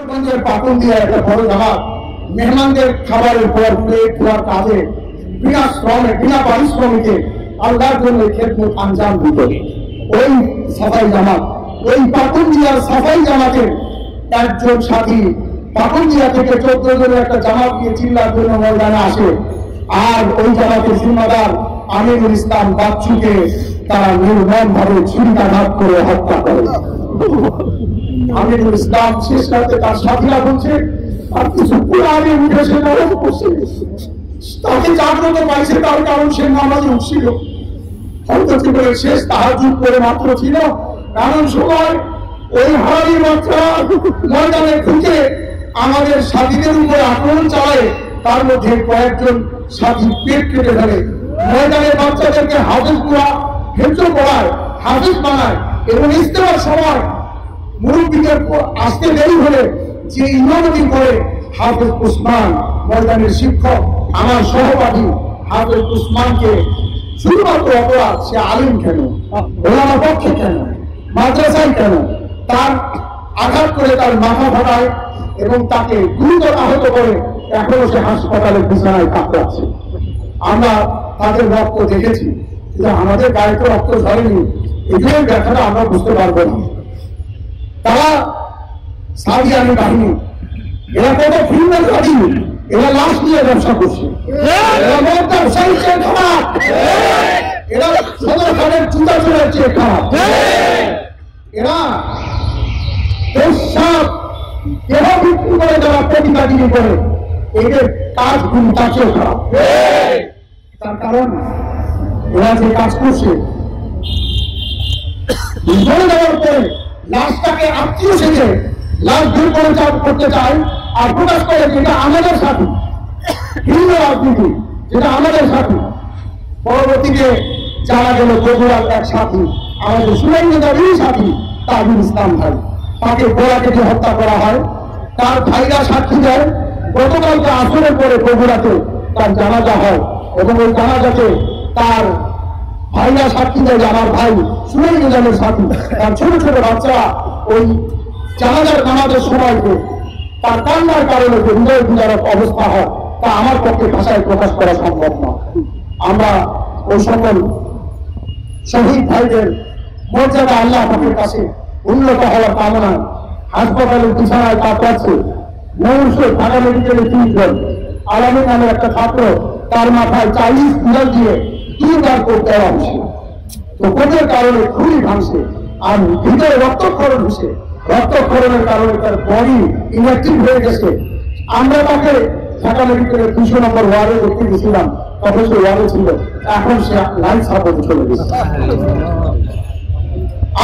গঞ্জের পাকুন দিয়ে একটা বড় জামাত মেহমানদের খাবারের পর প্লেট ধোয়ার কাজে বিনা শ্রমে বিনা পারিশ্রমিকে আল্লাহর জন্য খেদমত আঞ্জাম দিত। ওই সাফাই জামাত, ওই পাকুন্দিয়ার সাফাই জামাতের একজন সাথী পাকুন্দিয়া থেকে 14 জনের একটা জামাত দিয়ে চিল্লার জন্য ময়দানে আসে, আর ওই জামাতের জিম্মাদার আমিনুল ইসলাম বাচ্চুকে তারা নির্মম ভাবে ছুরিকাঘাত করে হত্যা করে। আমিনুল ইসলাম শেষ রাতে তার সাথীরা বলছে আর কিছু পুরানি উঠে সে নামাজ পড়ছে, তাকে জাগ্রত পাইছে তার কারণ সে নামাজে উঠছিল। হয়তো জীবনের শেষ তাহাজ্জুদ করে মাত্র ছিল, এমন সময় ওই হারামি বাচ্চারা ময়দানে ঢুকে আমাদের সাথীদের উপরে আক্রমণ চালায়। তার মধ্যে কয়েকজন সাথী পেট কেটে ফেলে, ময়দানের বাচ্চাদেরকে হাফেজ করা হেফজ করায়, হাফেজ বানায় এবং ইস্তেমার সময় মুরব্বীদের আসতে দেরি হলে যে ইমামতি করে হাফেজ উসমান ময়দানের শিক্ষক আমার সহপাঠী হাফেজ উসমানকে শুধুমাত্র অপরাধ সে আলিম কেন, ওলামা পক্ষে কেন, মাদ্রাসায় কেন, তার আঘাত করে তার মাথা ফাটায় এবং তাকে গুরুতর আহত করে এখনো সে হাসপাতালের বিছানায় কাতরাচ্ছে। আমরা তাদের রক্ত দেখেছি, কিন্তু আমাদের গায়ে তো রক্ত ঝরেনি, এগুলোর ব্যাখ্যাটা আমরা বুঝতে পারবো না। তারা সাউদিয়ানি বাহিনী, এরা কত ক্রিমিনাল গাড়ি, এরা লাশ নিয়ে ব্যবসা করছে, এরা মদ ব্যবসায়ী চেয়ে খারাপ, এরা সদর খানের জুতা চোরের চেয়ে খারাপ, এরা পেশাব দেহ বিক্রি করে যারা প্রতিবাদিনী করে এদের কাজগুলি তার চেয়েও খারাপ। তার কারণ এরা যে কাজ করছে ধরে দেওয়ার পরে লাশটাকে আত্মীয় সেজে লাশ দূর করে করতে চায় আর প্রকাশ করে যেটা আমাদের সাথী, ভিন্ন রাজনীতি যেটা আমাদের সাথী। পরবর্তীতে জানা গেল বগুড়ার এক সাথী আমাদের সুরেন্দ্রদারই সাথী তাজুল ইসলাম ভাই, তাকে গোড়া কেটে হত্যা করা হয়। তার ভাইরা সাক্ষী দেয় গতকালকে আসরের পরে বগুড়াতে তার জানাজা হয় এবং ওই জানাজাতে তার ভাইরা সাক্ষী দেয় যে আমার ভাই সুরেন্দ্রদারের সাথী, তার ছোট ছোট বাচ্চারা ওই জানাজার নামাজের সময়কে তার কান্নার কারণে যে হৃদয় বিদারক অবস্থা হয় তা আমার পক্ষে ভাষায় প্রকাশ করা সম্ভব না। আমরা ওই সকল শহীদ ভাইদের মর্যাদা আল্লাহ পাকের কাছে উন্নত হওয়ার কামনায় হাসপাতালের বিছানায় কাতরাচ্ছে। ময়ূরপুর ঢাকা মেডিকেলে 3 জন, আলামী নামের একটা ছাত্র, তার মাথায় 40 বিড়াল দিয়ে 3 বার কোপ দেওয়া হয়েছে। তো কোপের কারণে খুবই ভাঙছে আর ভিতরে রক্তক্ষরণ হচ্ছে, রক্তক্ষরণের কারণে তার বডি ইনঅ্যাক্টিভ হয়ে গেছে। আমরা তাকে ঢাকা মেডিকেলের 200 নম্বর ওয়ার্ডে দেখতে গেছিলাম, তখন সে ওয়ার্ডে ছিল, এখন সে লাইফ সাপোর্টে চলে গেছে।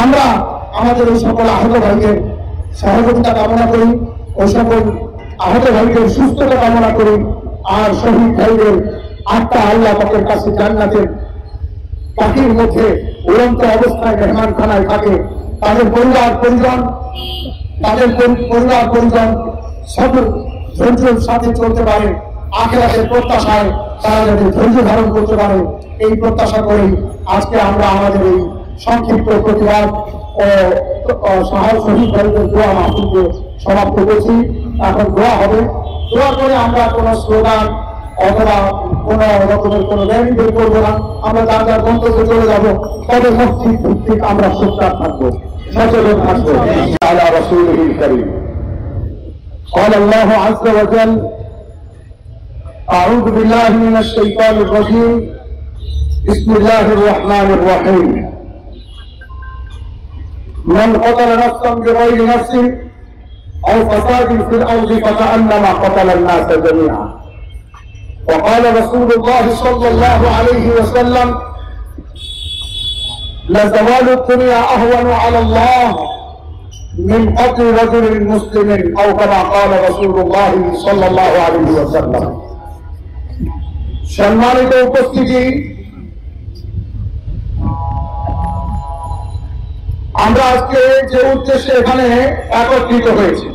আমরা আমাদের ওই সকল আহত ভাইদের সহযোগিতা কামনা করি, ওই সকল আহত ভাইদের সুস্থতা কামনা করি, আর শহীদ ভাইদের আত্মা আল্লাহ পাকের কাছে জান্নাতের পাখির মধ্যে উড়ন্ত অবস্থায় মেহমানখানায় থাকে। তাদের পরিবার পরিজন সকল ধৈর্যের সাথে চলতে পারে, আখিরাতের প্রত্যাশায় তারা যাতে ধৈর্য ধারণ করতে পারে, এই প্রত্যাশা করেই আজকে আমরা আমাদের এই সংক্ষিপ্ত প্রতিবাদ ও শহীদ ভাইদের দোয়া মাহফিলকে সমাপ্ত করছি। এখন দোয়া হবে, দোয়া করে আমরা কোনো স্লোগান অথবা কোন রকমের কোন র্যালি বের করবো না, আমরা যার যার গন্তব্যে চলে যাবো। তবে মসজিদ ভিত্তিক আমরা সোচ্চার থাকবো, সচেতন থাকবো। আলা রাসূলিল কারীম قال الله عز وجل أعوذ بالله من الشيطان الرجيم بسم الله الرحمن الرحيم من قتل نفسا بغير نفس أو فساد في الأرض فكأنما قتل الناس جميعا وقال رسول الله صلى الله عليه وسلم لزوال الدنيا أهون على الله من قتل رجل مسلم أو كما قال رسول الله صلى الله عليه وسلم। সম্মানিত উপস্থিতি, আমরা আজকে যে উদ্দেশ্যে এখানে একত্রিত হয়েছি,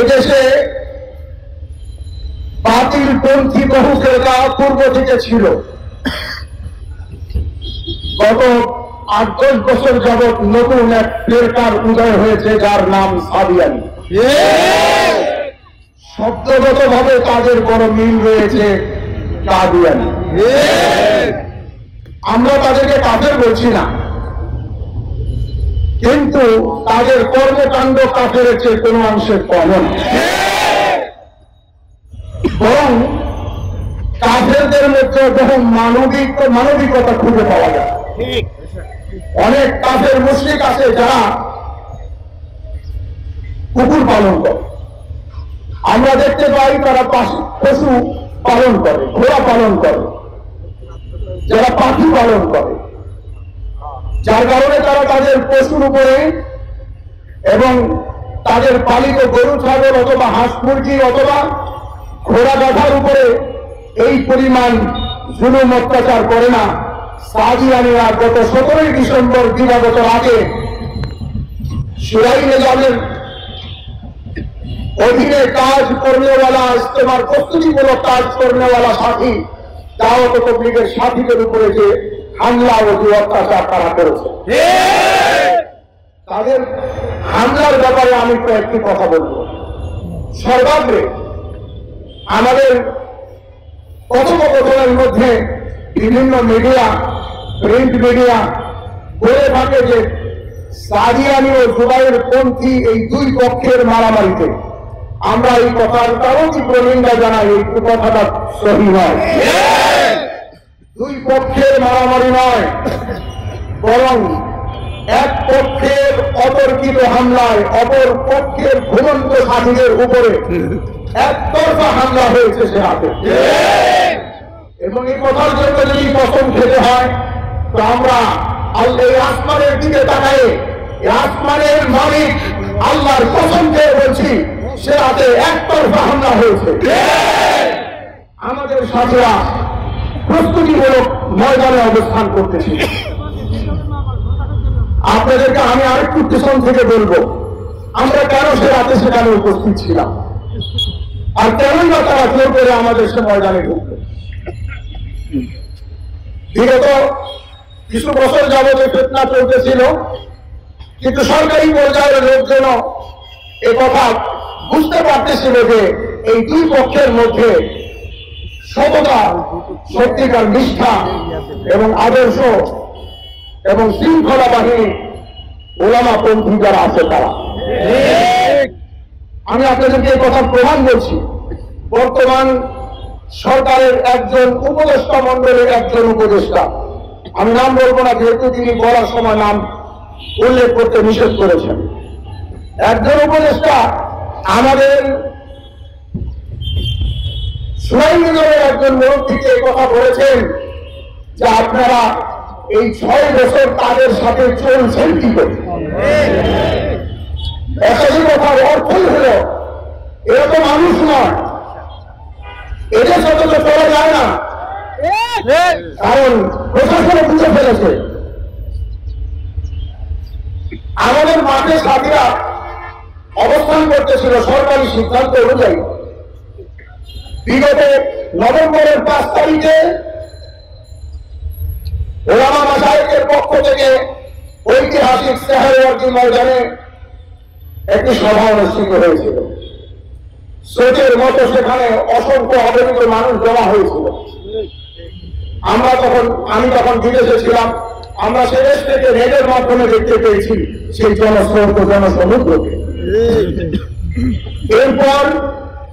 এদেশে বাতিলপন্থী বহু ক্রেতা পূর্ব থেকে ছিল। গত 8-10 বছর যাবৎ নতুন এক ফেরকার উদয় হয়েছে, যার নাম সাদিয়ানি। শব্দগত ভাবে তাদের বড় মিল রয়েছে, কাদিয়ানি। আমরা তাদেরকে কাফের বলছি না, কিন্তু তাদের কর্মকাণ্ড কাফের চেয়ে কোনো অংশে কম না। বরং কাফেরদের মধ্যে বহু মানবিকতা খুঁজে পাওয়া যায়। অনেক কাফের মুশরিক আছে যারা কুকুর পালন করে, আমরা দেখতে পাই তারা পশু পালন করে, ঘোড়া পালন করে, যারা পাখি পালন করে, যার কারণে তারা তাদের পশুর উপরে এবং তাদের পালিত গরু ছাগল অথবা হাঁস মুরগি অথবা ঘোড়া গাধার উপরে এই পরিমাণ জুলুম অত্যাচার করে না। সাদিয়ানিরা গত 17 ডিসেম্বর দিবাগত আগে সুরাই-এ-নিজামের অধীনে কাজ করনেওয়ালা, ইস্তেমার প্রস্তুতিমূলক কাজ করনেওয়ালা সাথী দাওয়াত ও তাবলীগের সাথীদের উপরে যে হামলা ও যে অত্যাচার তারা করেছে, তাদের হামলার ব্যাপারে আমি কয়েকটি কথা বলব। সর্বাগ্রে আমাদের কথোপকথনের মধ্যে বিভিন্ন মিডিয়া, প্রিন্ট মিডিয়া বলে থাকে যে সাদিয়ানি ও জুবাইর পন্থী এই দুই পক্ষের মারামারিতে। আমরা এই কথার কারণ তীব্র নিন্দা জানাই, এই কথাটা সহি নয়। দুই পক্ষের মারামারি নয়, বরং এক পক্ষের অতর্কিত হামলায় অপর পক্ষের ঘুমন্ত সাথীদের উপরে একতরফা হামলা হয়েছে সে রাতে। এবং এই কথার জন্য যদি কসম খেতে হয়, তো আমরা এই আসমানের দিকে তাকাই, আসমানের মালিক আল্লাহর কসম খেয়ে বলছি, সে রাতে একতরফা হামলা হয়েছে। আমাদের সাথীরা প্রস্তুতিমূলক ময়দানে অবস্থান করতেছে। আপনাদেরকে আমি আরেকটু পেছন থেকে বলবো, আমরা কেন সে রাতে সেখানে উপস্থিত ছিলাম, আর কেনই বা তারা জোর করে আমাদের সে ময়দানে ঢুকবে। বিগত কিছু বছর যাবত ফিতনা চলতেছিল, কিন্তু সরকারি পর্যায়ের লোকজন এ কথা বুঝতে পারতেছিল যে এই দুই পক্ষের মধ্যে সততা, সত্যিকার নিষ্ঠা এবং আদর্শ এবং শৃঙ্খলা বাহিনী ওলামা পন্থী যারা আছে তারা। আমি আপনাদেরকে এই কথা প্রমাণ বলছি। বর্তমান সরকারের একজন উপদেষ্টা মন্ডলের একজন উপদেষ্টা, আমি নাম বলবো না যেহেতু তিনি বলার সময় নাম উল্লেখ করতে নিষেধ করেছেন, একজন উপদেষ্টা আমাদের সুরাই-এ-নিজামের একজন মুরব্বীকে এই কথা বলেছেন যে আপনারা এই 6 বছর তাদের সাথে চলছেন কি করে। একই কথার অর্থই হল এরা তো মানুষ নয়, এদের সাথে তো চলা যায় না, কারণ প্রশাসনে বুঝে ফেলেছে। আমাদের মাঠে সাথীরা অবস্থান করতেছিল সরকারি সিদ্ধান্ত অনুযায়ী। বিগত নভেম্বরের 5 তারিখে ওলামা মাশায়েখের পক্ষ থেকে ঐতিহাসিক সেহারওয়ার্দী ময়দানে একটি সভা অনুষ্ঠিত হয়েছিল। স্রোতের মতো সেখানে অসংখ্য অগণিত মানুষ জমা হয়েছিল। আমি তখন বিদেশে ছিলাম, আমরা সে দেশ থেকে রেলের মাধ্যমে দেখতে পেয়েছি সেই জনস্রোত জনসমুদ্রকে। এরপর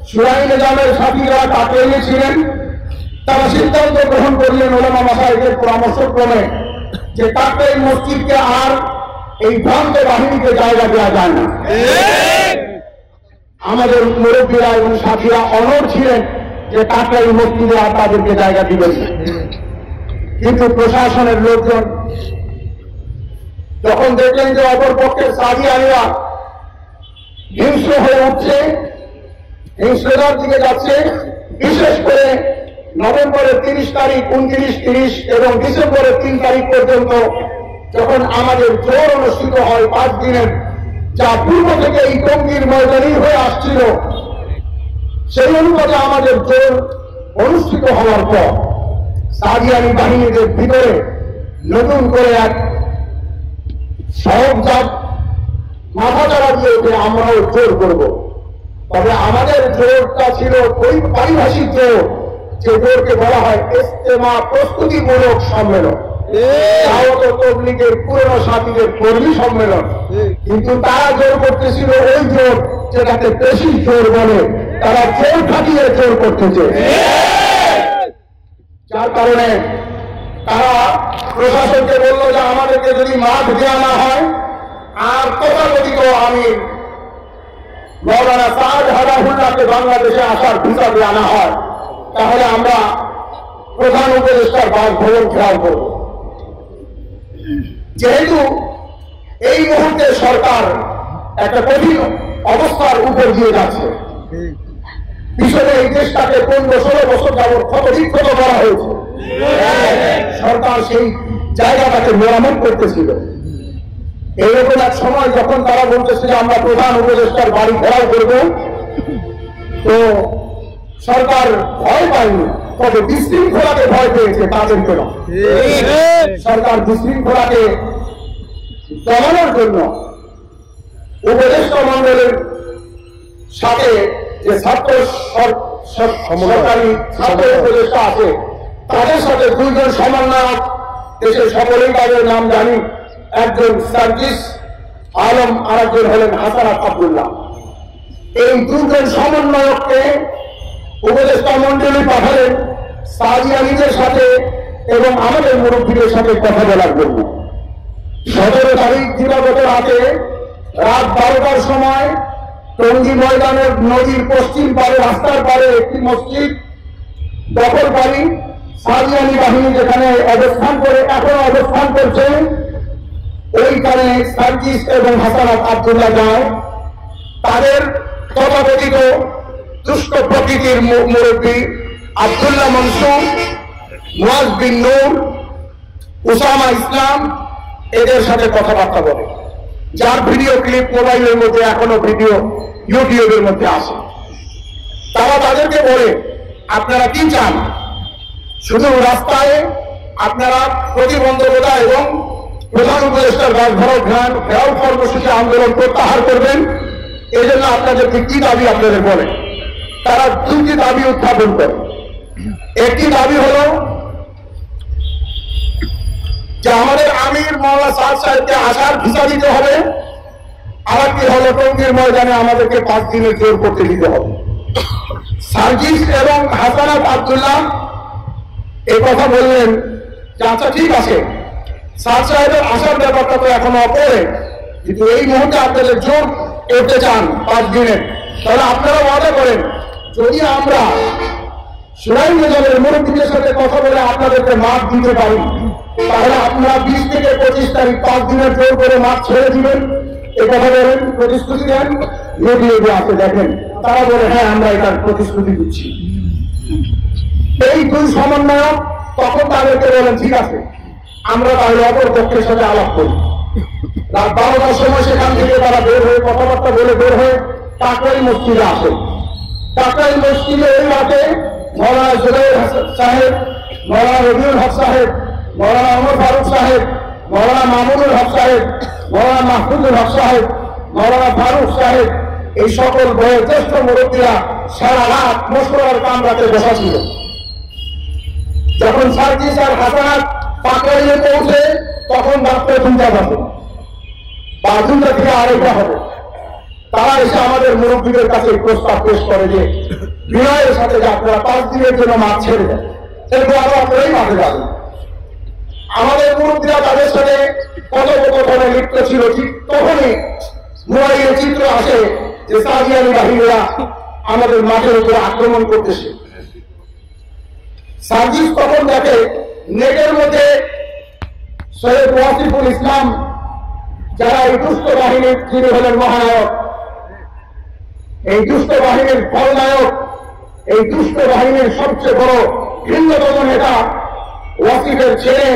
সুরাই-এ-নিজামের সাথী যারা কাকরাইলে ছিলেন তারা সিদ্ধান্ত গ্রহণ করলেন ওলামা মাশায়েখের পরামর্শক্রমে যে কাকরাইল মসজিদকে আর এই ভ্রান্ত বাহিনীকে জায়গা দেওয়া যায় না। আমাদের মুরব্বীরা এবং সাথীরা অনড় ছিলেন যে কাকরাইল মসজিদে আর তাদেরকে জায়গা দিবেন। কিন্তু প্রশাসনের লোকজন যখন দেখলেন যে অপর পক্ষের সাদিয়ানিরা হিংস্র হয়ে উঠছে, হিংস্রতার দিকে যাচ্ছে, বিশেষ করে নভেম্বরের 30 তারিখ, 29, 30 এবং ডিসেম্বরের 3 তারিখ পর্যন্ত যখন আমাদের জোর অনুষ্ঠিত হয় 5 দিনের, যা পূর্ব থেকে এই টঙ্গীর ময়দানেই হয়ে আসছিল, সেই অনুপাতে আমাদের জোর অনুষ্ঠিত হওয়ার পর সাদিয়ানি বাহিনীদের ভিতরে নতুন করে এক সহজাত মাথা চাড়া দিয়ে যে আমরাও জোর করব, তবে আমাদের জোরটা ছিল ওই পারিভাষিক জোর, যে জোরকে বলা হয় ইজতেমা প্রস্তুতিমূলক সম্মেলন, তবলিগের পুরনো সাথীদের কর্মী সম্মেলন। কিন্তু তারা জোর করতেছিল ওই জোর যেটাকে বেশি জোর বলে, তারা জোর খাটিয়ে জোর করতেছে, যার কারণে তারা প্রশাসনকে বললো যে আমাদেরকে যদি মাঠ দেওয়া না হয় আর তথাকথিত আমির মৌলানা সাদ হাদাহুল্লাহকে বাংলাদেশে আসার ভিসা দিয়ে আনা হয়, তাহলে আমরা প্রধান উপদেষ্টার বাসভবন ঘেরাও করব। যেহেতু এই মুহূর্তে সরকার একটা কঠিন অবস্থার উপর দিয়ে যাচ্ছে, পিছনে এই দেশটাকে 15-16 বছর যাবৎ ক্ষতবিক্ষত করা হয়েছে, সরকার সেই জায়গাটাকে মেরামত করতেছিল। এইরকম এক সময় যখন তারা বলতেছে যে আমরা প্রধান উপদেষ্টার বাড়ি ঘেরাও করব, তো সরকার ভয় পায়নি, তবে বিশৃঙ্খলাকে ভয় পেয়েছে, তাদেরকে না। সরকার বিশৃঙ্খলাকে দমানোর জন্য উপদেষ্টা মন্ডলের সাথে যে সরকারি ছাত্র উপদেষ্টা আছে, তাদের সাথে দুইজন সমন্বয়ক, দেশের সকলেই তাদের নাম জানি, একজন সার্জিস আলম আর একজন হলেন হাসানাত আব্দুল্লাহ। এই দুজন সমন্বয়ককে উপদেষ্টা মন্ডলী পাঠালেন সাদি আলীদের সাথে এবং আমাদের মুরব্বীদের সাথে কথা বলার জন্য। 17 তারিখ দিবাগত রাতে রাত 12টার সময় টঙ্গী ময়দানের নদীর পশ্চিম পারে রাস্তার পারে একটি মসজিদ দখলকারী সাদিয়ানি বাহিনী যেখানে অবস্থান করে এখনো অবস্থান করছে, ওইখানে সার্জিস এবং হাসানাত আব্দুল্লাহ যায়। তাদের তথাকথিত দুষ্ট প্রকৃতির মুরব্বী আব্দুল্লাহ মনসুর, মুয়াজ বিন নূর, উসামা ইসলাম এদের সাথে কথাবার্তা বলে, যার ভিডিও ক্লিপ মোবাইলের মধ্যে এখনো ভিডিও ইউটিউবের মধ্যে আসে। তারা তাদেরকে বলে আপনারা কি চান, শুধু রাস্তায় আপনারা প্রতিবন্ধকতা এবং প্রধান উপদেষ্টার ঘেরাও কর্মসূচি আন্দোলন প্রত্যাহার করবেন, এই জন্য আপনাদেরকে কি দাবি আপনাদের বলে। তারা দুটি দাবি উত্থাপন করে। একটি দাবি হল যে আমাদের আমির মৌলানা সাদ সাহেবকে আসার ভিসা দিতে হবে, আর একটি হল টঙ্গীর ময়দানে আমাদেরকে 5 দিনের জোর করতে দিতে হবে। সার্জিস এবং হাসানাত আব্দুল্লাহ এই কথা বললেন যে আচ্ছা ঠিক আছে, সাদ সাহেবের আসার ব্যাপারটা তো এখনো অপরে, কিন্তু এই মুহূর্তে আপনাদের জোর করতে চান 5 দিনের, তাহলে আপনারা ওয়াদা করেন যদি আমরা সুরাই নিজামের মুরব্বীদের সাথে কথা বলে আপনাদেরকে মাঠ দিতে পারি, তাহলে আপনারা 20 থেকে 25 তারিখ 5 দিনের জোর করে মাঠ ছেড়ে দিবেন। এই কথা বলেন, প্রতিশ্রুতি দেন। ইউটিউবে আছে দেখেন, তারা বলে হ্যাঁ আমরা এটার প্রতিশ্রুতি দিচ্ছি। এই দুই সমন্বয়ক তখন তাদেরকে বলেন ঠিক আছে, আমরা তাহলে অপর পক্ষের সাথে আলাপ করি। রাত 12টার সময় সেখান থেকে তারা বের হয়ে কথাবার্তা বলে বের হয়ে কাকরাইল মসজিদে আসে। কাকরাইল মসজিদে ওই রাতে মৌলানা জুবাইর সাহেব, মৌলানা রবিউল হক সাহেব, মৌলানা ওমর ফারুক সাহেব, মৌলানা মামুনুল হক সাহেব, মৌলানা মাহফুজুল হক সাহেব, মৌলানা ফারুক সাহেব, এই সকল বয়োজ্যেষ্ঠ মুরব্বীরা সারা রাত মশওয়ারার কামরাতে বসা ছিল। যখন সার্জিস আর হাসানাত কাকরাইলে পৌঁছে তখন রাত্রে 2টা বাজে বা 2টা থেকে 2:30 হবে। তারা এসে আমাদের মুরব্বীদের কাছে প্রস্তাব পেশ করে যে বিনয়ের সাথে যে আপনারা 5 দিনের জন্য মাঠ ছেড়ে দেন, এরপর আরো আপনারাই মাঠে যাবেন। আমাদের মুরব্বীরা তাদের সাথে কথোপকথনে লিপ্ত ছিল। ঠিক তখনই মোবাইলের চিত্র আসে যে সাদিয়ানি বাহিনীরা আমাদের মাঠের উপরে আক্রমণ করতেছে। সার্জিস তখন দেখে নেটের মধ্যে সৈয়দ ওয়াসিফুল ইসলাম, যারা এই দুষ্ট বাহিনীর, যিনি হলেন মহানায়ক, এই দুষ্ট বাহিনীর ফলনায়ক, এই দুষ্ট বাহিনীর সবচেয়ে বড় ভিন্নতম নেতা ওয়াসিফের ছেলে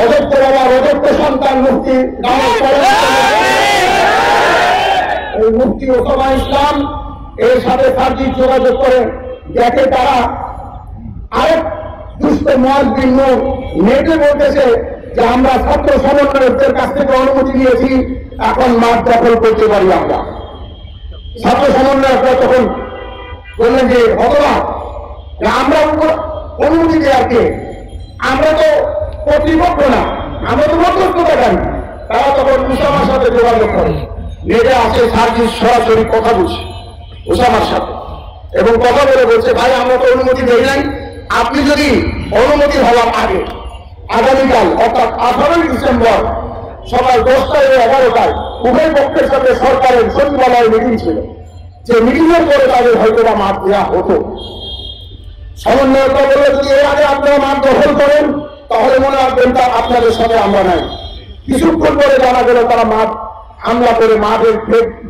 অযোগ্য বাবার অযোগ্য সন্তান মুফতি এই মুফতি ওসামা ইসলাম এর সাথে সার্জিস যোগাযোগ করে দেখে তারা আরেক দুষ্ট মুয়াজ বিন নূর নেটে বলতেছে যে আমরা ছাত্র সমন্বয়কদের কাছ থেকে অনুমতি নিয়েছি, এখন মাঠ দখল করতে পারি আমরা। ছাত্র সমন্বয়করা তখন বললেন যে ভগবান, আমরা অনুমতি দেওয়াকে, আমরা তো কর্তৃপক্ষ না, আমরা তো মধ্যস্থতাকারী। তারা তখন উসামার সাথে যোগাযোগ করে, নেটে আছে সার্জিস সরাসরি কথা বলছে উসামার সাথে, এবং কথা বলে বলছে, ভাই আমরা তো অনুমতি দেই নাই, আপনি যদি অনুমতি হওয়ার আগে আগামীকাল অর্থাৎ 18 ডিসেম্বর সকাল 10টায় ও 11টায় উভয় পক্ষের সাথে সরকারের সচিবালয়ে মিটিং ছিল, যে মিটিংয়ের পরে তাদের হয়তো বা মাঠ দেওয়া হতো। সমন্বয়করা বললে, যদি এর আগে আপনারা মাঠ দখল করেন তাহলে মনে রাখবেন তা আপনাদের সাথে আমরা নাই। কিছুক্ষণ পরে জানা গেল তারা মাঠ হামলা করে মাঠের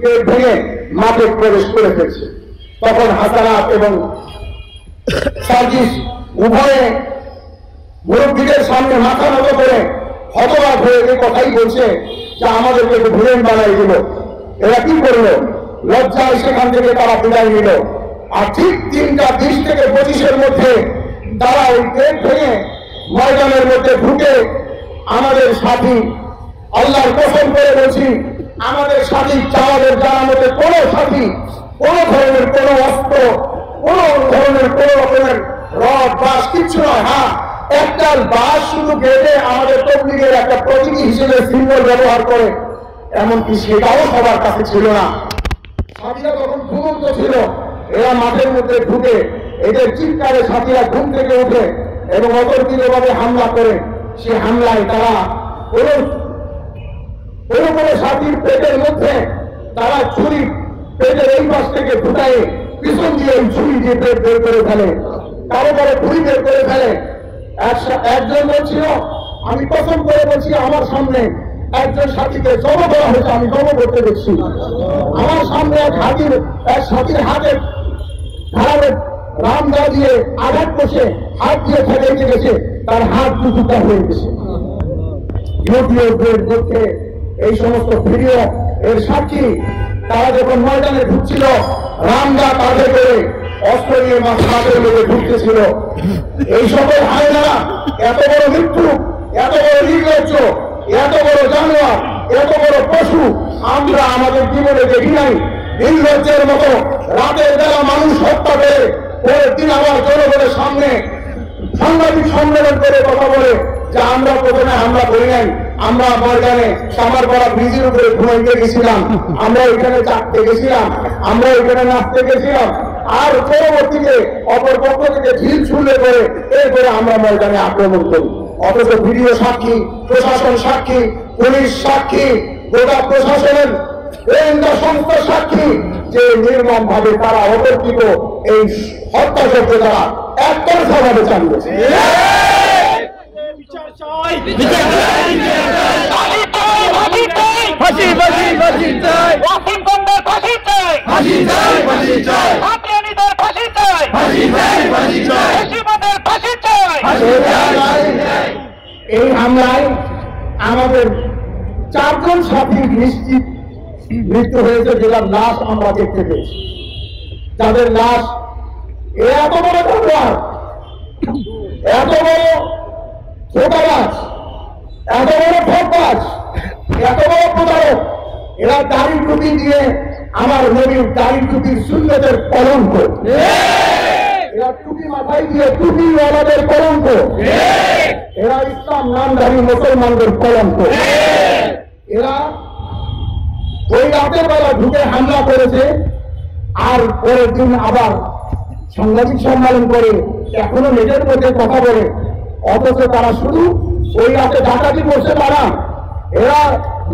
গেট ভেঙে মাঠে প্রবেশ করে ফেলছে। তখন হাসানাত এবং সার্জিস উভয়ে মুরব্বীদের সামনে মাথা নত করে হতবাক হয়ে এই কথাই বলছে যে আমাদেরকে একটু ভিলেন বানাই দিল। এরা কি করলো? লজ্জায় সেখান থেকে তারা বিদায় নিল। আর ঠিক 3:20 থেকে 25-এর মধ্যে তারা ওই গেট ভেঙে ময়দানের মধ্যে ঢুকে আমাদের সাথী, আল্লাহর কসম করে বলছি, আমাদের সাথী আমাদের জানার মধ্যে কোনো সাথী কোনো ধরনের কোনো অস্ত্র, কোনো ধরনের কোনো রকমের রড বাস কিচ্ছু নয়। হ্যাঁ, একটা বাস শুধু গেটে আমাদের তবলিগের একটা প্রতীকী হিসেবে সিম্বল ব্যবহার করে, এমনকি সেটাও সবার কাছে ছিল না। সাথীরা তখন ঘুমন্ত ছিল। এরা মাঠের মধ্যে ঢুকে এদের চিৎকারে সাথীরা ঘুম থেকে উঠে এবং অতর্কিতভাবে হামলা করে। সে হামলায় তারা কোনো সাথীর পেটের মধ্যে তারা ছুরি পেটের এই পাশ থেকে ফুটায় পিছন দিয়ে এই ছুরি দিয়ে পেট বের করে ফেলে, কারো কারো ছুরি বের করে ফেলে। একজন বলছিল, আমি কসম করে বলছি, আমার সামনে একজন সাথীকে জব করা হয়েছে, আমি জব করতে দেখছি। আমার সামনে এক সাথীর হাতে ধারাবে রামদা দিয়ে আঘাত করছে, হাত দিয়ে ঠেকাইতে গেছে, তার হাত দুটুকা হয়ে গেছে। ইউটিউবের মধ্যে এই সমস্ত ভিডিও এর সাক্ষী। তারা যখন ময়দানে ঢুকছিল, রামদা কাঁধে করে অস্ত্র নিয়ে মাঠের মধ্যে ঢুকতেছিল। এই সকল হায়নারা এত বড় মৃত্যু, এত বড় নির্লজ্জ, এত বড় জানোয়ার, এত বড় পশু আমরা আমাদের জীবনে দেখি নাই। নির্লজ্জের মতো রাতের বেলা মানুষ হত্যা করে পরের দিন আবার জনগণের সামনে সাংবাদিক সম্মেলন করে কথা বলে যে আমরা প্রথমে হামলা করি নাই, আমরা ময়দানে কামারপাড়া ব্রিজের উপরে ঘুমাইতে গেছিলাম, আমরা ওইখানে চাপতে গেছিলাম, আমরা ওইখানে নাচতে গেছিলাম, আর পরবর্তীতে অপর পক্ষ থেকে ঢিল ছুড়লে করে এরপরে আমরা ময়দানে আক্রমণ করি। অথচ ভিডিও সাক্ষী, প্রশাসন সাক্ষী, পুলিশ সাক্ষী, গোটা প্রশাসনের গোয়েন্দা সংস্থা সাক্ষী যে নির্মম ভাবে তারা অতর্কিত এই হত্যাযজ্ঞ তারা একতরফা ভাবে চালিয়েছে। এই হামলায় আমাদের 4 জন সাথী নিশ্চিত মৃত্যু হয়েছে, যেটার লাশ আমরা দেখতে পেয়েছি। যাদের লাশ এত বড় জানোয়ার, এত বড় ধোঁকাবাজ, এত বড় ঠকবাজ, এত বড় প্রতারক, এরা দাড়ি টুপি দিয়ে আমার নবীর দাড়ি টুপির সুন্নতের কলঙ্ক, এরা টুপি মাথায় দিয়ে টুপিওয়ালাদের কলঙ্ক, এরা ইসলাম নামধারী মুসলমানদের কলঙ্ক। এরা ওই রাতের বেলা ঢুকে হামলা করেছে, আর পরের দিন আবার সাংবাদিক সম্মেলন করে এখনো নেটের মধ্যে কথা বলে। অথচ তারা শুধু ওই রাতে ডাকাতি করছে তারা, এরা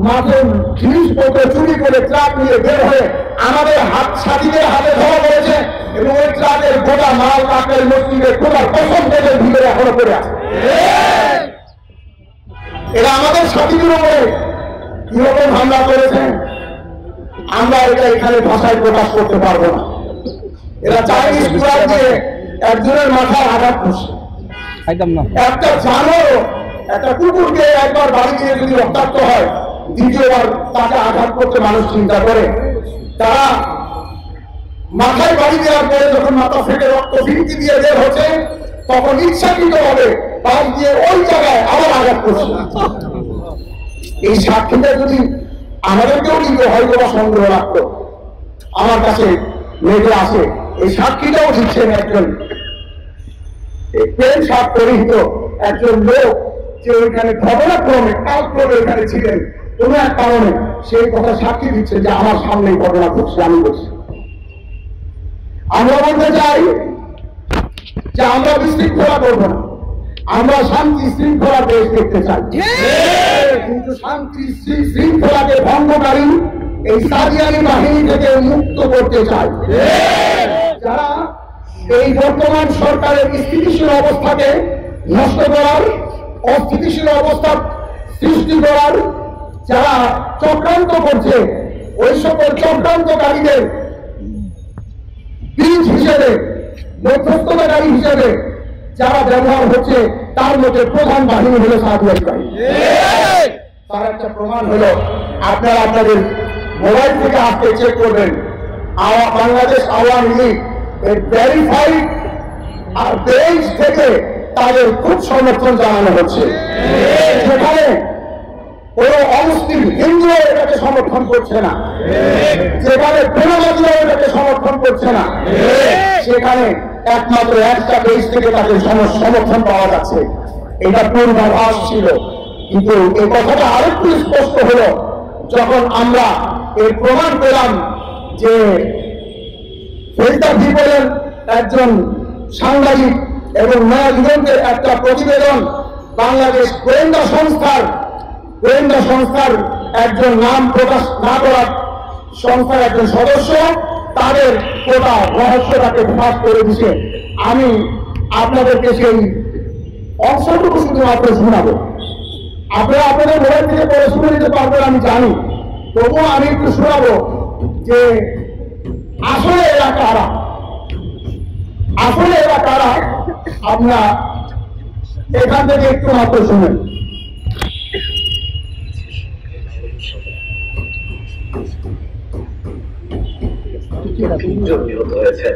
মাঠে জিনিসপত্র চুরি করে ট্রাক নিয়ে বের হয়ে আমাদের সাথীদের হাতে ধরা পড়েছে, এবং ওই ট্রাকের গোটা মাল কাকের মসজিদে খোলার কসম থেকে ভিতরে এখনো করে আছে। এরা আমাদের সাথীদের উপরে কিরকম হামলা করেছে আমরা এটা এখানে ভাষায় প্রকাশ করতে পারবো না। এরা চাইনিজ কুড়াল দিয়ে একজনের মাথায় আঘাত করছে। একটা জানোয়ার, একটা কুকুরকে একবার বাড়ি দিয়ে যদি রক্তাক্ত হয়, দ্বিতীয়বার তাকে আঘাত করতে মানুষ চিন্তা করে। তারা মাথায় বাড়ি দেওয়ার পরে যখন মাথা ফেটে রক্ত ফিরতি দিয়ে বের হচ্ছে, তখন ইচ্ছাকৃত ভাবে বাস দিয়ে ওই জায়গায় আবার আঘাত করছে। এই সাক্ষীটা যদি আমাদেরকেও কিন্তু হয়তো বা সংগ্রহ রাখতো, আমার কাছে মেঘে আসে এই সাক্ষীটাও দিচ্ছেন একজন প্রেম সাপ পরিহিত একজন লোক, যে ওইখানে ঘটনাক্রমে কালক্রমে ওইখানে ছিলেন কোন এক কারণে, সেই কথা সাক্ষী দিচ্ছে যে আমার সামনে ঘটনা ঘটছে, আমি বলছি। আমরা বলতে চাই যে আমরা বিশৃঙ্খলা করবো না, আমরা শান্তি শৃঙ্খলা দেশ দেখতে চাই, কিন্তু শান্তি শৃঙ্খলাকে ভঙ্গকারী এই সাদিয়ানি বাহিনী থেকে মুক্ত করতে চাই। যারা এই বর্তমান সরকারের স্থিতিশীল অবস্থাকে নষ্ট করার, অস্থিতিশীল অবস্থা সৃষ্টি করার যারা চক্রান্ত করছে, ওই সকল চক্রান্তকারীদের বীজ হিসেবে, মধ্যস্থতাকারী হিসেবে যারা ব্যবহার হচ্ছে, তার মধ্যে প্রধান বাহিনী হলো সাদিয়ানি বাহিনী। তার একটা প্রমাণ হলো, আপনারা আপনাদের মোবাইল থেকে আজকে চেক করবেন, বাংলাদেশ আওয়ামী লীগ এর ভেরিফাইড পেজ থেকে তাদের খুব সমর্থন জানানো হচ্ছে। সেখানে কোন অমুসলিম হিন্দু এটাকে সমর্থন করছে না, যেখানে প্রেমাবাদীরা এটাকে সমর্থন করছে না, সেখানে একমাত্র একটা পেজ থেকে তাদের সমর্থন পাওয়া যাচ্ছে। এটা পূর্বাভাস ছিল, কিন্তু এই কথাটা আরেকটু স্পষ্ট হলো যখন আমরা এর প্রমাণ পেলাম যে ফেলতা বলেন একজন সাংবাদিক এবং নয়া দিগন্তের একটা প্রতিবেদন বাংলাদেশ গোয়েন্দা সংস্থার একজন নাম প্রকাশ না করার সংস্থার একজন সদস্য তাদের গোটা রহস্যটাকে ফাঁস করে দিচ্ছে। আমি আপনাদেরকে সেই অংশটুকু শুধুমাত্র শোনাবো, আপনারা আপনাদের মোবাইল থেকে পড়ে শুনে নিতে পারবেন আমি জানি, তবুও আমি একটু শোনাবো যে আসলে এরা কারা, আপনারা এখান থেকে একটু মাত্র শুনেন। তিনজন নিহত হয়েছেন,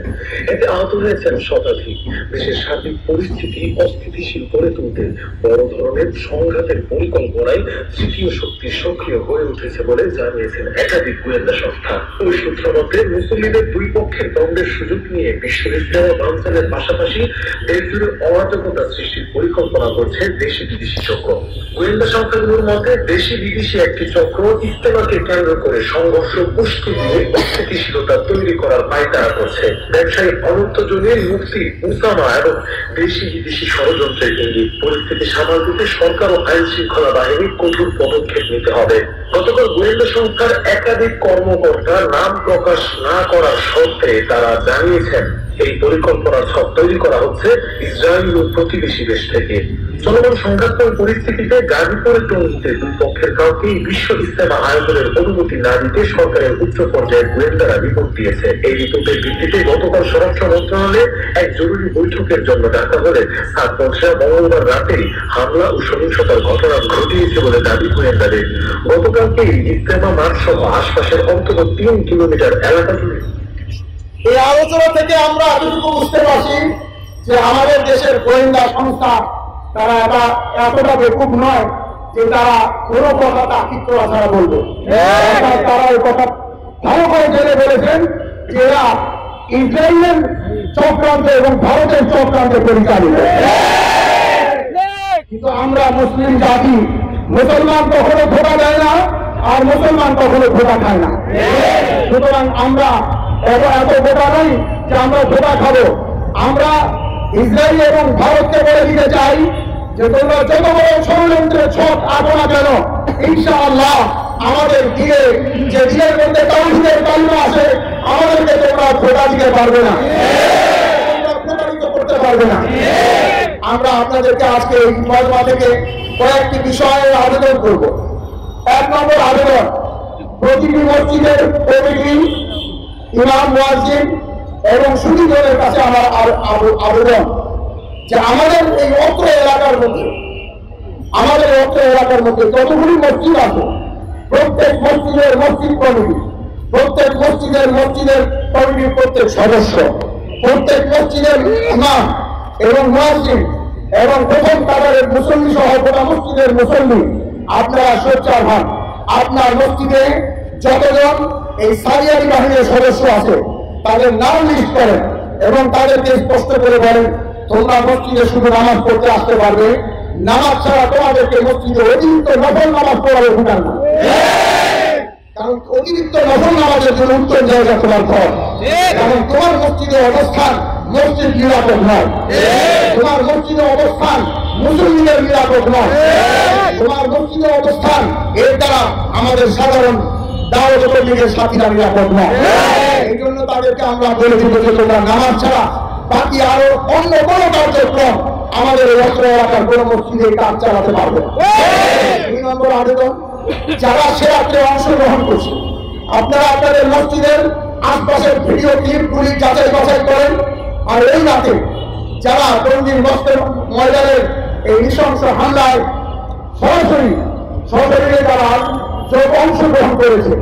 এতে আহত হয়েছেন শতাধিক। দেশের সার্বিক পরিস্থিতি অস্থিতিশীল করে তুলতে বড় ধরনের সংঘাতের পরিকল্পনায় তৃতীয় শক্তি সক্রিয় হয়ে উঠেছে বলে জানিয়েছেন একাধিক গোয়েন্দা সংস্থা। ওই সূত্র মতে মুসলিমদের দুই পক্ষের দ্বন্দ্বের সুযোগ নিয়ে বিশ্ব ইজতেমা ভাঙচুরের পাশাপাশি দেশ জুড়ে অরাজকতা সৃষ্টির পরিকল্পনা করছে দেশি বিদেশি চক্র। গোয়েন্দা সংস্থাগুলোর মতে দেশি বিদেশি একটি চক্র ইজতেমাকে কেন্দ্র করে সংঘর্ষ পুষ্টি দিয়ে অস্থিতিশীলতা তৈরি করার পায়তারা করছে। ব্যবসায়ী অনন্ত জনের মুক্তি, উসামা এবং দেশি বিদেশি ষড়যন্ত্রের ইঙ্গিত। পরিস্থিতি সামাল দিতে সরকার ও আইন শৃঙ্খলা বাহিনীর কঠোর পদক্ষেপ নিতে হবে। গতকাল গোয়েন্দা সংস্থার একাধিক কর্মকর্তা নাম প্রকাশ না করার শর্তে তারা জানিয়েছেন এই পরিকল্পনার ছক তৈরি করা হচ্ছে ইসরায়েল ও প্রতিবেশী দেশ থেকে। চলমান সংঘাতময় পরিস্থিতিতে গাজীপুরের টঙ্গীতে দুই পক্ষের কাউকেই বিশ্ব ইজতেমা আয়োজনের অনুমতি না দিতে সরকারের উচ্চ পর্যায়ের গোয়েন্দারা রিপোর্ট দিয়েছে। এই রিপোর্টের ভিত্তিতে গতকাল স্বরাষ্ট্র মন্ত্রণালয়ে এক জরুরি বৈঠকের জন্য ডাকা হলে সাতপন্থীরা মঙ্গলবার রাতেই হামলা ও সহিংসতার ঘটনা ঘটিয়েছে বলে দাবি গোয়েন্দাদের। গতকালকেই ইজতেমা মাঠ সহ আশপাশের অন্তত 3 কিলোমিটার এলাকা জুড়ে। এই আলোচনা থেকে আমরা এতটুকু বুঝতে পারছি যে আমাদের দেশের গোয়েন্দা সংস্থা তারা এতটা বেকুব নয় যে তারা কোনো কথা তাকিদ করা ছাড়া বলবে। তারা এই কথা ভালো করে জেনে বলেছেন যে এরা ইসরায়েলের চক্রান্ত এবং ভারতের চক্রান্তে পরিচালিত। কিন্তু আমরা মুসলিম জাতি, মুসলমান কখনো ধোঁকা দেয় না আর মুসলমান কখনো ধোঁকা খায় না। সুতরাং আমরা এত ধোঁকা নই যে আমরা ধোঁকা খাবো। আমরা ইসরায়েল এবং ভারতকে বলে দিতে চাই যে তোমরা যত বড় ষড়যন্ত্রের ছক আঁকো না কেন, ইনশাআল্লাহ আমাদের দিকে যে দিনের মধ্যে তাওহীদের কালিমা আছে, আমাদেরকে তোমরা ধোঁকা দিতে পারবে না, প্রতারিত করতে পারবে না। আমরা আপনাদেরকে আজকে এই মজমা থেকে কয়েকটি বিষয়ে আবেদন করব। 1 নম্বর আবেদন, প্রতিটি মসজিদের কমিটি, ইমাম, মুয়াজ্জিন এবং সুদীদের কাছে আমার আবেদন যে আমাদের এই অত্র এলাকার মধ্যে যতগুলি মসজিদ আছে, প্রত্যেক মসজিদের মসজিদ কমিটি, প্রত্যেক মসজিদের কমিটির প্রত্যেক সদস্য, প্রত্যেক মসজিদের ইমাম এবং মুয়াজ্জিন এবং প্রথম কাতারের মুসল্লি সহ গোটা মসজিদের মুসল্লি আপনারা সোচ্চার হন। আপনার মসজিদে যতজন এই সারিয়ানি বাহিনীর সদস্য আছে তাদের নাম লিস্ট করেন এবং তাদেরকে স্পষ্ট করে বলেন তোমরা মসজিদে শুধু নামাজ পড়তে আসতে পারবে, নামাজ ছাড়া তোমাদেরকে মসজিদে অতিরিক্ত নফল নামাজ পড়ার অধিকার না। কারণ অতিরিক্ত নফল নামাজের জন্য উত্তর জায়গা তোমার ঘর। কারণ তোমার মসজিদে অবস্থান মসজিদ নিরাপদ নয়, তোমার মসজিদে অবস্থান মুসলিমদের নিরাপদ নয়, তোমার মসজিদে অবস্থান এর দ্বারা আমাদের সাধারণ দাওয়াত তবলীগের সাথীরা নিরাপদ নয়। এই জন্য তাদেরকে আমরা বলে দিব যে তোমরা নামাজ ছাড়া বাকি আরো অন্য কোনো কার্যক্রম আমাদের এই অত্র এলাকার কোন মসজিদে কাজ চালাতে পারবে না। 2 নম্বর আবেদন, যারা সে রাত্রে অংশগ্রহণ করছে আপনারা আপনাদের মসজিদের আশপাশের ভিডিও ক্লিপগুলি যাচাই বাছাই করেন। আর এই রাতে যারা টঙ্গীর ময়দানের এই নৃশংস হামলায় সরাসরি তারা যোগ অংশগ্রহণ করেছে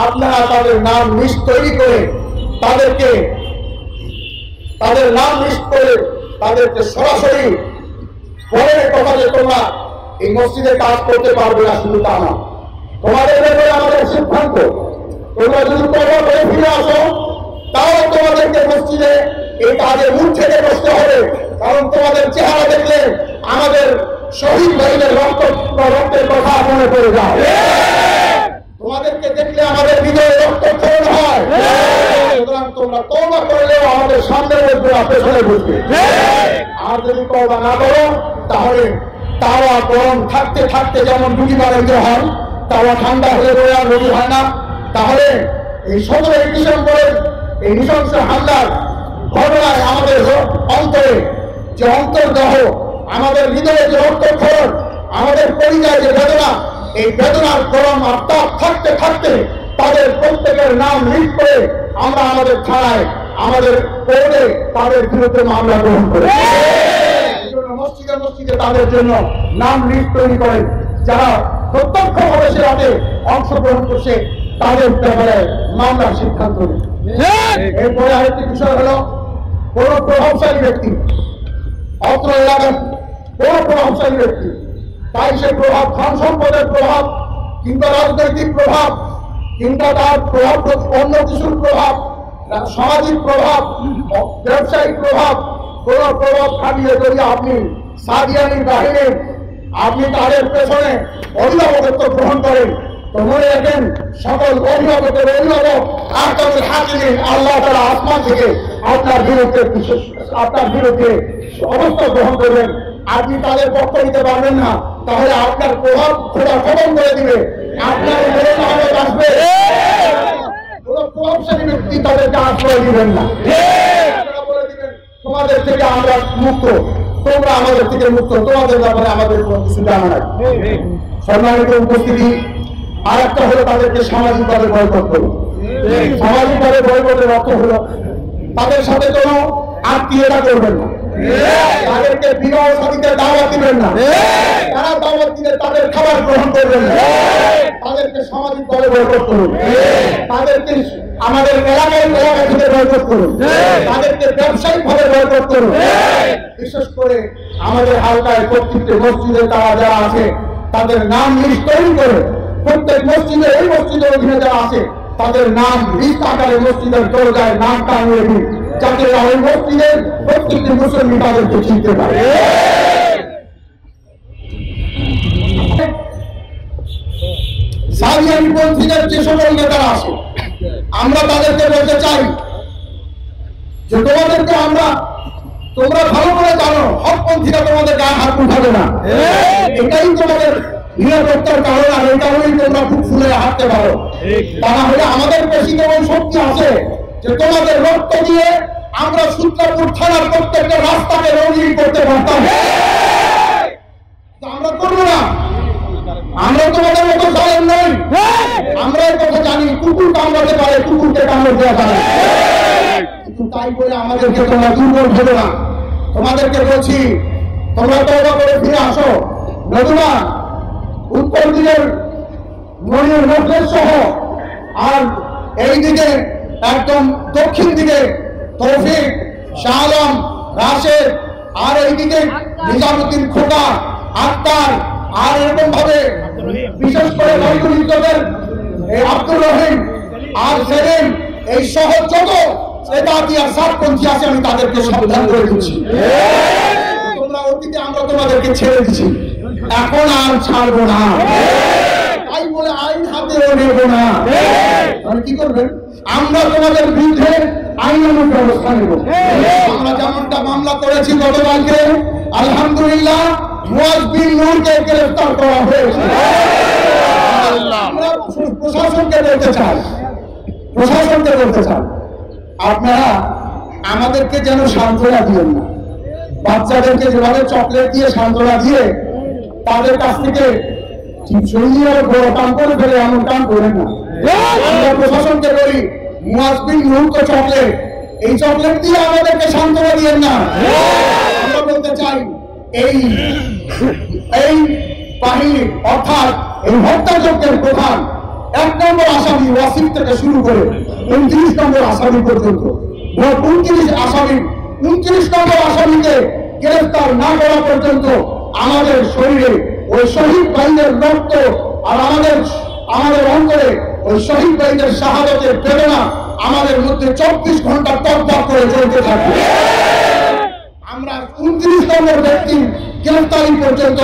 আপনারা তাদের নাম লিস্ট তৈরি করে তাদের নাম লিস্ট করে তাদেরকে সরাসরি বলেন কথা যে তোমরা এই মসজিদে কাজ করতে পারবে না। শুধু তা না, তোমাদের ব্যাপারে আমাদের সিদ্ধান্ত তোমরা যদি তওবা করে ফিরে আসো তাও তোমাদেরকে মসজিদে এই কাজে মুখ থেকে বসতে হবে। কারণ তোমাদের চেহারা দেখলে আমাদের শহীদ ভাইদের রক্তের কথা মনে পড়ে যায়, তোমাদেরকে দেখলে আমাদের হৃদয়ে রক্তক্ষরণ হয়। সুতরাং তোমরা তওবা করলেও আমাদের সামনে বসবে না, পেছনে বসবে। আর যদি তওবা না করো তাহলে তাওয়া গরম থাকতে থাকতে যেমন রুটি বানাইতে হয়, তাওয়া ঠান্ডা হয়ে রয়ে আর রুটি হয় না। তাহলে এই 17 ডিসেম্বরের এই নৃশংস হামলার ঘটনায় আমাদের অন্তরে যে অন্তর্দাহ, আমাদের হৃদয়ে যে রক্তক্ষরণ, আমাদের পরিচয় যে বেদনা, এই বেদনার গরম আর তাপ থাকতে থাকতে তাদের প্রত্যেকের নাম লিস্ট করে আমরা আমাদের থানায় আমাদের কোর্টে তাদের বিরুদ্ধে মামলা গ্রহণ করি। এই জন্য মসজিদে মসজিদে তাদের জন্য নাম লিস্ট তৈরি করেন। যারা প্রত্যক্ষভাবে সে রাতে অংশগ্রহণ করছে তাদের ব্যাপারে মামলার সিদ্ধান্ত নেই। এরপরে আরেকটি বিষয় হলো কোন প্রভাবশালী ব্যক্তি, অত্র এলাকার কোন প্রভাবশালী ব্যক্তি, তাই সে প্রভাব ধন সম্পদের প্রভাব কিংবা রাজনৈতিক প্রভাব কিংবা তার প্রভাব অন্য কিছুর প্রভাব, সামাজিক প্রভাব, ব্যবসায়িক প্রভাব, কোন প্রভাব খাটিয়ে যদি আপনি সাদিয়ানি বাহিনীর আপনি তাদের পেছনে অভিভাবকত্ব গ্রহণ করেন তো মনে রাখেন সকল অভিভাবকের অভিভাবক আহকামুল হাকিমিন আল্লাহ তাআলা আসমান থেকে আপনার বিরুদ্ধে অবস্থা গ্রহণ করবেন। আপনি তাদের পক্ষ নিতে পারবেন না, তাহলে আপনার প্রভাব খোদা খতম করে দিবে, আপনার আসবে কোন প্রভাবশালী ব্যক্তি তাদেরকে আশ্রয় দিবেন না। বলে দিবেন তোমাদের থেকে আমরা মুক্ত, তোমরা আমাদের থেকে মুক্ত, তোমাদের ব্যাপারে আমাদের কোনো কিছু জানা নাই। সম্মানিত উপস্থিতি, আর একটা হলো তাদেরকে সামাজিকভাবে বয়কট করুন। সামাজিকভাবে বয়কটের অর্থ হলো তাদের সাথে কোনো আত্মীয়তা করবেন না, তাদেরকে বিবাহ সাথীতে দাওয়াত দিবেন না, তারা দাওয়াত দিলে তাদের খাবার গ্রহণ করবেন না, তাদেরকে সামাজিকভাবে বয়কট করুন, তাদেরকে আমাদের এলাকা থেকে বয়কট করুন, তাদেরকে ব্যবসায়িকভাবে বয়কট করুন। বিশেষ করে আমাদের হালকায় কর্তৃত্বে মসজিদে তারা যারা আছে তাদের নাম লিস্ট তৈরি করে প্রত্যেক মসজিদে এই মসজিদের অধীনে যারা আছে তাদের নাম লিস্ট আকারে মসজিদের দরজায় নাম টাঙিয়ে দিন, যাতে ওই মসজিদের প্রত্যেকটি মুসলিম তাদেরকে চিনতে পারে। সাদিয়ানি পন্থীদের যে সকল নেতারা আছে আমরা তাদেরকে বলতে চাই যে তোমরা ভালো করে জানো হকপন্থীরা তোমাদের গায়ে হাত উঠাবে না, এটাই তোমাদের নিরাপত্তার কারণ। আর এই কারণেই তোমরা খুব ফুলে হাঁটতে পারো। তা না হলে আমাদের বেশি কেমন শক্তি আছে যে তোমাদের রক্ত দিয়ে আমরা সূত্রাপুর থানার প্রত্যেকটা রাস্তাকে রঙিন করতে পারতাম। আমরা করবো না, আমরা তোমাদের মতো জালেম নই। আমরা এই কথা জানি, কুকুর কামড়াতে পারে, কুকুরকে কামড় দেওয়া যায়, কিন্তু তাই বলে আমাদেরকে তোমরা দুর্বল ভেবে না। তোমাদেরকে বলছি তোমরা তওবা করে ফিরে আসো, নতুবা উত্তর দিকের মনির মসজিদ সহ আর এই দিকে একদম দক্ষিণ দিকে তৌফিক, শাহ আলম, রাশেদ আর এইদিকে নিজামুদ্দিন খোকা, আক্তার, আর এরকম ভাবে বিশেষ করে আব্দুর রহিম আর সেলিম, এই সহ যত এদাতি আর সাতপন্থী আছে আমি তাদেরকে সাবধান করে দিচ্ছি। তোমরা অতীতে আমরা তোমাদেরকে ছেড়ে দিচ্ছি, এখন আর ছাড়বো না। তাই বলে আইন হাতেও নেব না। তাহলে কি করবেন? আমরা তোমাদের বিরুদ্ধে আইনানুগ ব্যবস্থা নেব। আমরা যেমনটা মামলা করেছি গতকালকে, আলহামদুলিল্লাহ মুয়াজ বিন নূরকে গ্রেফতার করা হয়েছে। আমরা প্রশাসনকে বলতে চাই, আপনারা আমাদেরকে যেন সান্ত্বনা দিবেন না। বাচ্চাদেরকে যেভাবে চকলেট দিয়ে সান্ত্বনা দিয়ে তাদের কাছ থেকে বড় কাম করে ফেলে এমন কাম করেন না। আমরা প্রশাসনকে বলি, মুয়াজ বিন নূর তো চকলেট, এই চকলেট দিয়ে আমাদেরকে সান্ত্বনা দিবেন না। আমরা বলতে চাই এই বাহিনী অর্থাৎ এই হত্যাযজ্ঞের প্রধান 1 নম্বর আসামি ওয়াসিম থেকে শুরু করে 29 নম্বর আসামি পর্যন্ত, 29 নম্বর আসামিকে গ্রেফতার না করা পর্যন্ত আমাদের শরীরে ওই শহীদ ভাইদের রক্ত আর আমাদের অন্তরে ওই শহীদ ভাইদের শাহাদাতের বেদনা আমাদের মধ্যে 24 ঘন্টা তকবর করে চলতে থাকবে। আমরা 29 নম্বর ব্যক্তি গ্রেফতারি পর্যন্ত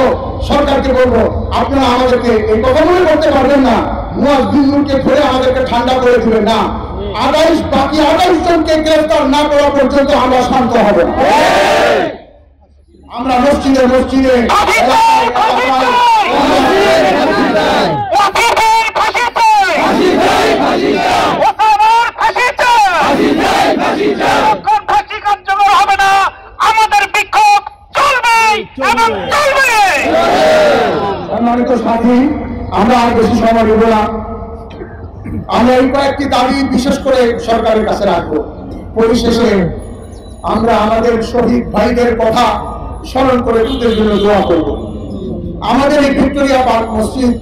সরকারকে বলবো, আপনারা আমাদেরকে এই কথা মনে করতে পারবেন না মুয়াজ বিন নূরকে ধরে আমাদেরকে ঠান্ডা করে দিবেন না। বাকি 28 জনকে গ্রেফতার না করা পর্যন্ত আমরা শান্ত হব না। আমরা মসজিদে হবে না, আমাদের বিক্ষোভ চলবে এবং চলবে। সম্মানিত সাথী, আমরা আর বেশি সময় নেব না। আমরা এই কয়েকটি দাবি বিশেষ করে সরকারের কাছে রাখবো। পরিশেষে আমরা আমাদের শহীদ ভাইদের কথা স্মরণ করে তাদের জন্য দোয়া করব। আমাদের এই ভিক্টোরিয়া পার্ক মসজিদ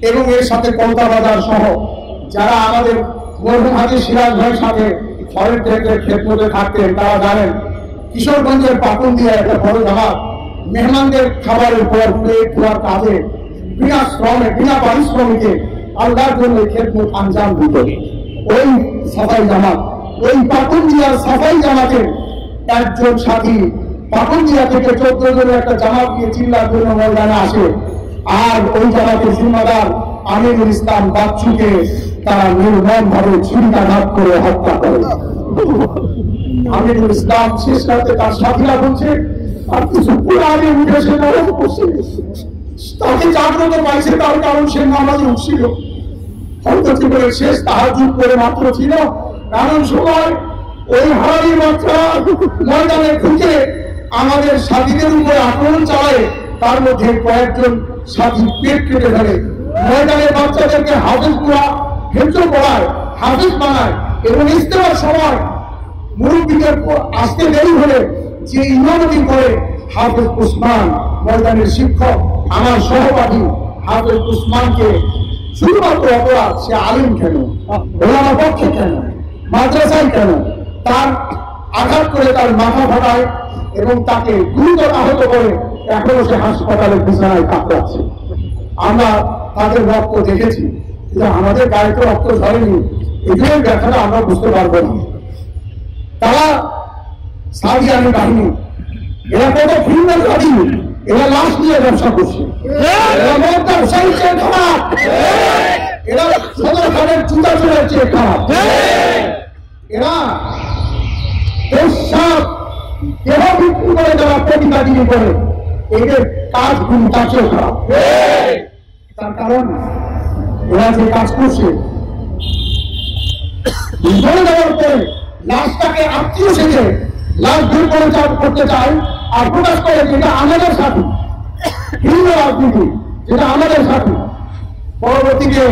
এবং এর সাথে কলতা বাজার সহ যারা আমাদের মরহুম হাজী সিরাজ ভাইয়ের সাথে ফরেন ট্রেডের ক্ষেত্রে থাকতেন তারা জানেন, কিশোরগঞ্জের পাকুন দিয়ে একটা বড় জামাত মেহমানদের খাবারের পর প্লেট ধোয়ার কাজে বিনা পারিশ্রমিকে আল্লাহর জন্য খেদমত আঞ্জাম দিত ওই সাফাই জামাত। ওই পাকুন্দিয়ার সাফাই জামাতের একজন সাথী পাকুন্দিয়া থেকে 14 জনের একটা জামাত নিয়ে চিল্লার জন্য ময়দানে আসে, আর ওই জামাতের জিম্মাদার আমিরুল ইসলাম বাচ্চুকে তারা নির্মম ভাবে ছুরিকাঘাত করে হত্যা করে। আমিরুল ইসলাম শেষ রাতে তার সাথীরা বলছে আর কিছু পুরানে উঠে সে নরক করছে, তাকে জাগ্রত পাইছে তার কারণ সে নামাজে উঠছিল, হয়তো জীবনের শেষ তাহাজ্জুদ করে মাত্র ছিল। কারণ সময় ওই হারারি মাত্রা ময়দানে ঢুকে আমাদের সাথীদের উপরে আক্রমণ চালায়, তার মধ্যে কয়েকজন সাথী পেট কেটে ফেলে, ময়দানের বাচ্চাদেরকে হাফেজ পড়ায়, হাফেজ বানায় এবং ইস্তেমার সময় মুরব্বীদের আসতে দেরি হলে যে ইমামতি করে হাফেজ উসমান, ময়দানের শিক্ষক আমার সহপাঠী হাফেজ উসমানকে শুধুমাত্র অপরাধ সে আলিম কেন, ওলামা পক্ষে কেন, মাদ্রাসায় কেন, তার আঘাত করে তার মাথা ফাটায় এবং তাকে গুরুতর আহত করে এখনো সে হাসপাতালের বিছানায় কাঁপছে। আমরা তাদের রক্ত দেখেছি, কিন্তু আমাদের গায়ে তো রক্ত ঝরেনি, এগুলোর ব্যাখ্যাটা আমরা বুঝতে পারবো না। তারা সাদিয়ানি বাহিনী, এরা কত ভিন্নবাদী, এরা লাশ নিয়ে ব্যবসা করছে, খারাপ, এরা সদর খানের জুতা চোরের চেয়ে খারাপ, এরা দেহ বিক্রি করে যারা প্রতিবাদিনী করে এদের কাজগুলি তার চেয়েও খারাপ। তার কারণ এরা যে কাজ করছে ধরে দেওয়ার পরে লাশটাকে আত্মীয় সেজে লাশ দূর করে করতে চায় আর প্রকাশ করে যেটা আমাদের সাথী, হিন্দু রাজনীতি যেটা আমাদের সাথী। পরবর্তীতে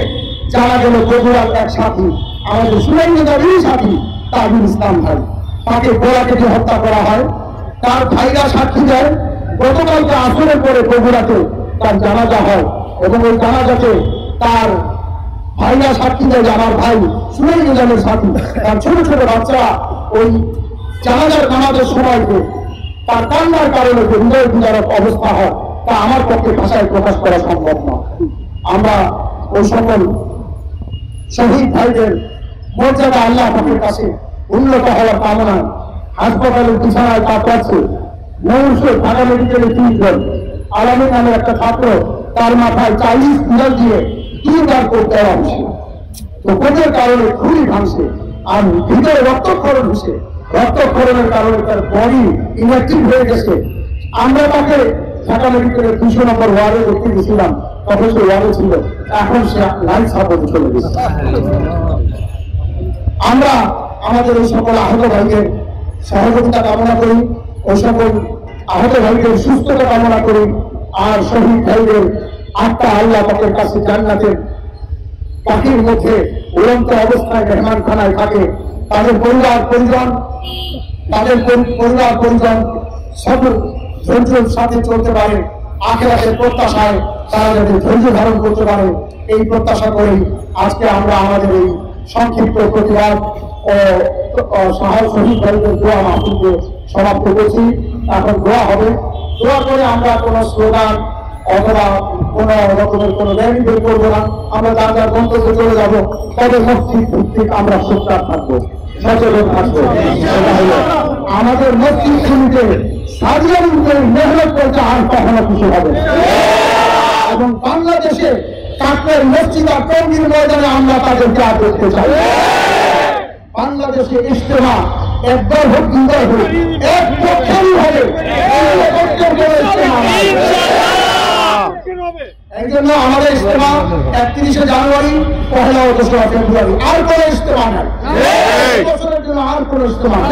জানা গেল বগুড়ার এক সাথী আমাদের সুরেন্দ্রদারই সাথী তাজুল ইসলাম ভাই, তাকে গোলা কেটে হত্যা করা হয়। তার ভাইরা সাক্ষী দেয়, গতকালকে আসরের পরে বগুড়াতে তার জানাজা হয় এবং ওই জানাজাতে তার ভাইরা সাক্ষী দেয় যে আমার ভাই সুরেন্দ্রদারের সাথী, তার ছোট ছোট বাচ্চারা ওই জানাজার নামাজের সময়কে তার কান্নার কারণে যে হৃদয় বিদারক অবস্থা হয় তা আমার পক্ষে ভাষায় প্রকাশ করা সম্ভব না। আমরা ওই সকল শহীদ ভাইদের মর্যাদা আল্লাহ পাকের কাছে উন্নত হওয়ার কামনায় হাসপাতালের বিছানায় পা পাচ্ছে মৌসুম ঢাকা মেডিকেলে 3 জন, আলামী নামে একটা ছাত্র, তার মাথায় 40 বিড়াল দিয়ে 3বার কোপ দেওয়া হয়েছে। তো কোপের কারণে খুবই ভাঙছে আর ভিতরে রক্তক্ষরণ হয়েছে। রক্তক্ষরণের কারণে তার বডি ইনঅ্যাক্টিভ হয়ে গেছে। আমরা তাকে ঢাকা মেডিকেলের 200 নম্বর ওয়ার্ডে দেখতে গেছিলাম, তখন সে ওয়ার্ডে ছিল, এখন সে লাইফ সাপোর্টে চলে গেছে। আমরা আমাদের ওই সকল আহত ভাইদের সহযোগিতা কামনা করি, ওই সকল আহত ভাইদের সুস্থতা কামনা করি, আর শহীদ ভাইদের আত্মা আল্লাহ পাকের কাছে জান্নাতের পাখির মধ্যে উড়ন্ত অবস্থায় মেহমানখানায় থাকে। তাদের পরিবার পরিজন সবর ধৈর্যের সাথে চলতে পারে, আখিরাতের প্রত্যাশায় তারা যাতে ধৈর্য ধারণ করতে পারে, এই প্রত্যাশা করেই আজকে আমরা আমাদের এই সংক্ষিপ্ত প্রতিবাদ ও শহীদ ভাইদের দোয়া মাহফিলকে সমাপ্ত করছি। এখন দোয়া হবে, দোয়া করে আমরা কোনো স্লোগান অথবা কোন রকমের কোন র্যালি বের করবো না। আমরা যার যার গন্তব্যে চলে যাবো, তবে মসজিদ ভিত্তিক আমরা সোচ্চার থাকবো, সচেতন থাকবো। আমাদের মসজিদ সমিতিতে সার্জারি মেহনত করতে আর কখনো কিছু হবে এবং বাংলাদেশে কাকরের মসজিদ আর টঙ্গীর ময়দানে আমরা তাদেরকে আর দেখতে চাই। বাংলাদেশে ইজতেমা একবার হোক, 2বার হোক, এক পক্ষেরই হবে। এই জন্য আমাদের ইজতেমা 31শে জানুয়ারি, 1লা ও 2রা ফেব্রুয়ারি, আর কোনো ইজতেমা নাই। বছরের জন্য আর কোনো ইজতেমা নাই।